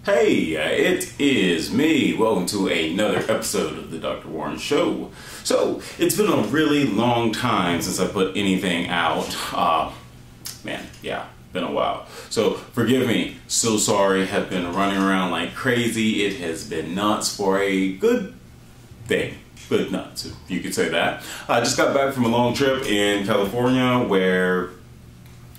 Hey, it is me. Welcome to another episode of the Dr. Warren Show. So, it's been a really long time since I put anything out. Been a while. So, forgive me. So sorry. Have been running around like crazy. It has been nuts for a good thing. Good nuts, if you could say that. I just got back from a long trip in California where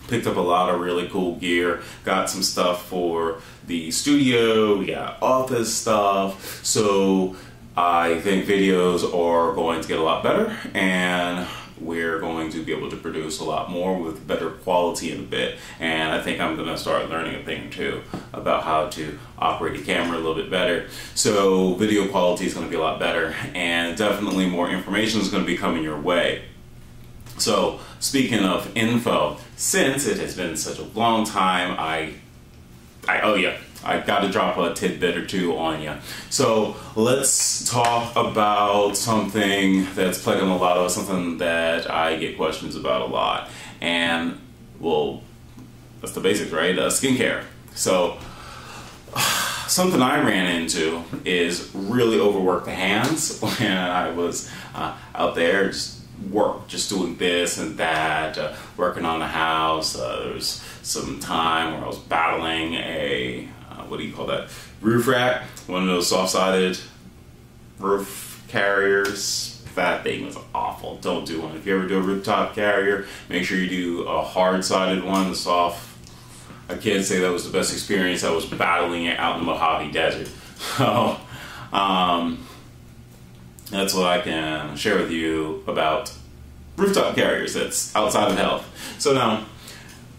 picked up a lot of really cool gear, got some stuff for the studio, we got office stuff, so I think videos are going to get a lot better and we're going to be able to produce a lot more with better quality in a bit. And I think I'm going to start learning a thing or two about how to operate a camera a little bit better. So video quality is going to be a lot better and definitely more information is going to be coming your way. So, speaking of info, since it has been such a long time, I got to drop a tidbit or two on you. So, let's talk about something that's plaguing a lot of us, something that I get questions about a lot. And, well, that's the basics, right? Skincare. So, something I ran into is really overwork the hands when I was out there just doing this and that, working on the house. There was some time where I was battling a, what do you call that, roof rack, one of those soft-sided roof carriers. That thing was awful. Don't do one. If you ever do a rooftop carrier, make sure you do a hard-sided one. The soft, I can't say that was the best experience. I was battling it out in the Mojave Desert. So, that's what I can share with you about rooftop carriers that's outside of health. So now,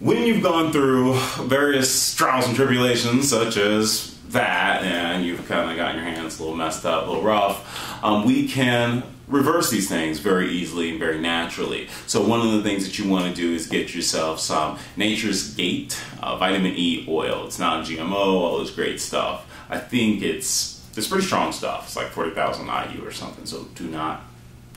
when you've gone through various trials and tribulations such as that, and you've kind of gotten your hands a little messed up, a little rough, we can reverse these things very easily and very naturally. So one of the things that you want to do is get yourself some Nature's Gate vitamin E oil. It's non-GMO, all this great stuff. I think it's pretty strong stuff. It's like 40,000 IU or something, so do not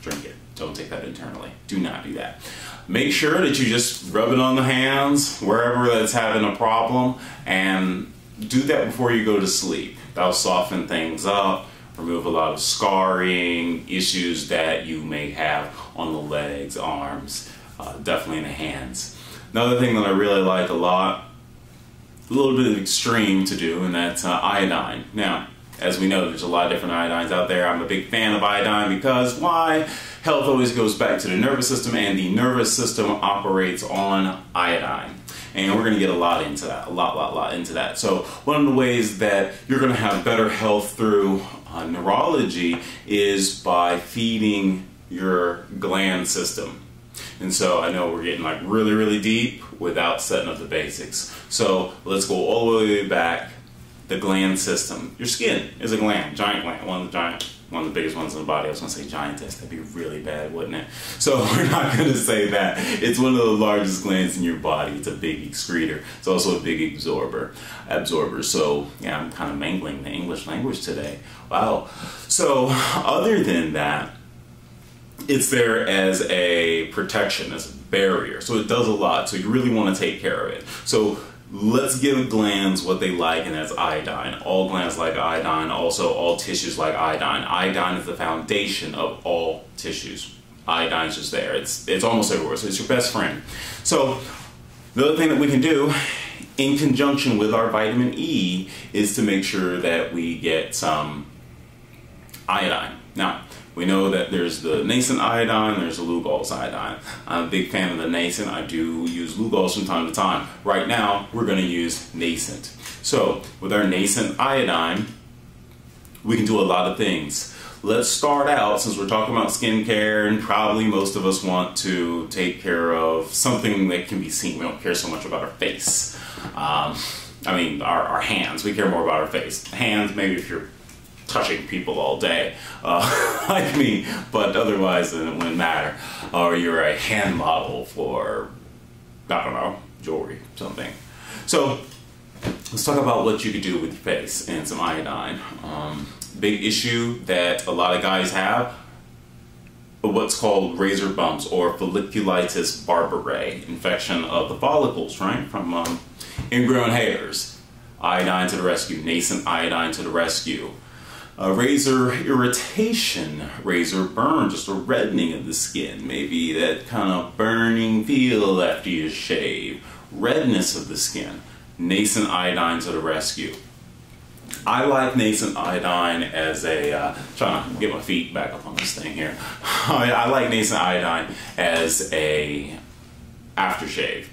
drink it. Don't take that internally. Do not do that. Make sure that you just rub it on the hands, wherever that's having a problem, and do that before you go to sleep. That'll soften things up, remove a lot of scarring, issues that you may have on the legs, arms, definitely in the hands. Another thing that I really like a lot, a little bit extreme to do, and that's iodine. Now, as we know, there's a lot of different iodines out there. I'm a big fan of iodine because why? Health always goes back to the nervous system, and the nervous system operates on iodine. And we're going to get a lot into that, a lot into that. So one of the ways that you're going to have better health through neurology is by feeding your gland system. And so I know we're getting like really deep without setting up the basics. So let's go all the way back. The gland system. Your skin is a gland, giant gland, one of the biggest ones in the body. I was going to say giantess. That'd be really bad, wouldn't it? So we're not going to say that. It's one of the largest glands in your body. It's a big excreter. It's also a big absorber. So yeah, I'm kind of mangling the English language today. Wow. So other than that, it's there as a protection, as a barrier. So it does a lot. So you really want to take care of it. So let's give glands what they like, and that's iodine. All glands like iodine, also all tissues like iodine. Iodine is the foundation of all tissues. Iodine's just there. It's almost everywhere, so it's your best friend. So the other thing that we can do in conjunction with our vitamin E is to make sure that we get some iodine. Now, we know that there's the nascent iodine, there's the Lugol's iodine. I'm a big fan of the nascent. I do use Lugol's from time to time. Right now, we're going to use nascent. So, with our nascent iodine, we can do a lot of things. Let's start out, since we're talking about skincare, and probably most of us want to take care of something that can be seen. We don't care so much about our face. Our hands. We care more about our face. Hands, maybe if you're touching people all day, like me, but otherwise it wouldn't matter. Or you're a hand model for, I don't know, jewelry, something. So let's talk about what you could do with your face and some iodine. Big issue that a lot of guys have, what's called razor bumps or folliculitis barbarae, infection of the follicles, right, from ingrown hairs. Iodine to the rescue. Nascent iodine to the rescue. Razor irritation, razor burn, just a reddening of the skin, maybe that kind of burning feel after you shave, redness of the skin. Nascent iodine to the rescue. I like nascent iodine as a, trying to get my feet back up on this thing here. I like nascent iodine as a aftershave.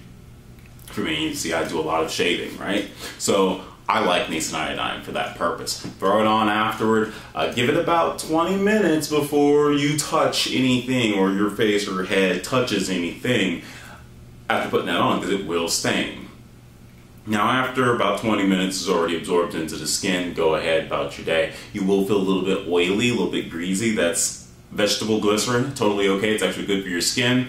For me, you see, I do a lot of shaving, right? So I like nascent iodine for that purpose. Throw it on afterward. Give it about 20 minutes before you touch anything or your face or head touches anything after putting that on, because it will stain. Now after about 20 minutes is already absorbed into the skin, go ahead about your day. You will feel a little bit oily, a little bit greasy. That's vegetable glycerin, totally okay. It's actually good for your skin.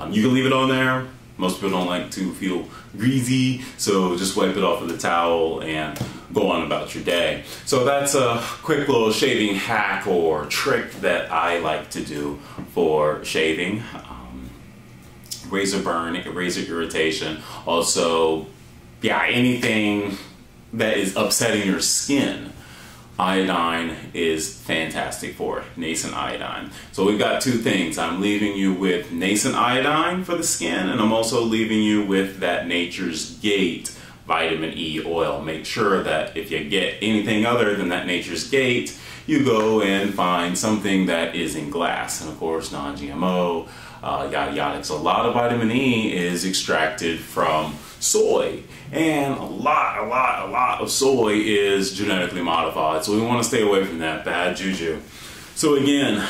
You can leave it on there. Most people don't like to feel greasy, so just wipe it off with a towel and go on about your day. So that's a quick little shaving hack or trick that I like to do for shaving. Razor burn, razor irritation. Also, yeah, anything that is upsetting your skin, iodine is fantastic for it. Nascent iodine. So we've got two things. I'm leaving you with nascent iodine for the skin, and I'm also leaving you with that Nature's Gate vitamin E oil. Make sure that if you get anything other than that Nature's Gate, you go and find something that is in glass, and of course non-GMO, yada yada. So a lot of vitamin E is extracted from soy, and a lot of soy is genetically modified, so we want to stay away from that bad juju. So again,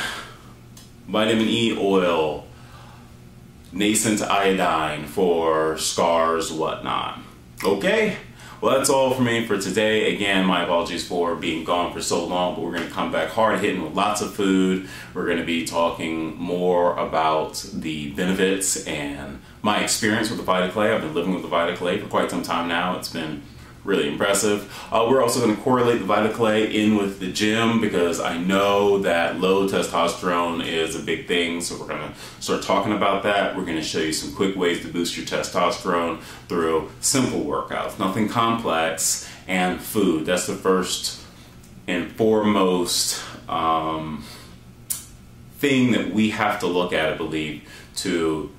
vitamin E oil, nascent iodine for scars, whatnot. Okay, well that's all for me for today. Again, my apologies for being gone for so long, but we're going to come back hard hitting with lots of food. We're going to be talking more about the benefits and my experience with the VitaClay. I've been living with the VitaClay for quite some time now. It's been really impressive. We're also going to correlate the VitaClay in with the gym, because I know that low testosterone is a big thing, so we're going to start talking about that. We're going to show you some quick ways to boost your testosterone through simple workouts, nothing complex, and food. That's the first and foremost thing that we have to look at, I believe, to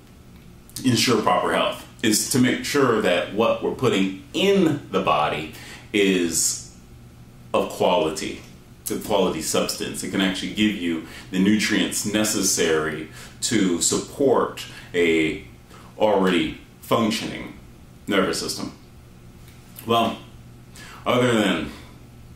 ensure proper health, is to make sure that what we're putting in the body is of quality, the quality substance. It can actually give you the nutrients necessary to support a already functioning nervous system. Well, other than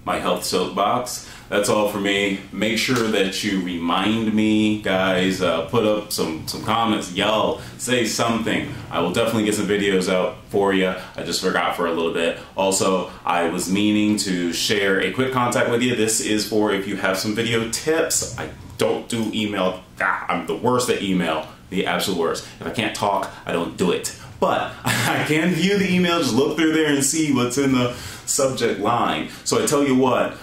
my health soapbox, that's all for me. Make sure that you remind me, guys. Put up some comments, yell, say something. I will definitely get some videos out for you. I just forgot for a little bit. Also, I was meaning to share a quick contact with you. This is for if you have some video tips. I don't do email. I'm the worst at email, the absolute worst. If I can't talk, I don't do it. But I can view the email, just look through there and see what's in the subject line. So I tell you what,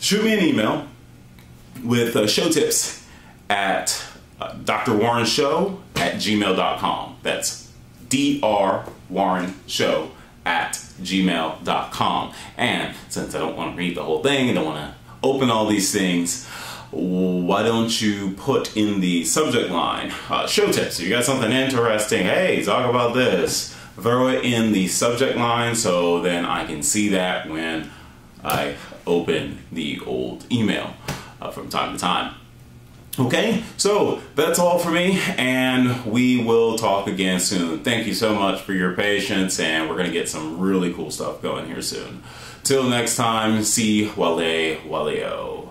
shoot me an email with show tips at drwarrenshow@gmail.com. That's drwarrenshow@gmail.com. And since I don't want to read the whole thing, I don't want to open all these things, why don't you put in the subject line show tips? If you got something interesting, hey, talk about this, throw it in the subject line so then I can see that when I open the old email from time to time. Okay, so that's all for me, and we will talk again soon. Thank you so much for your patience, and we're going to get some really cool stuff going here soon. Till next time, si wale waleo.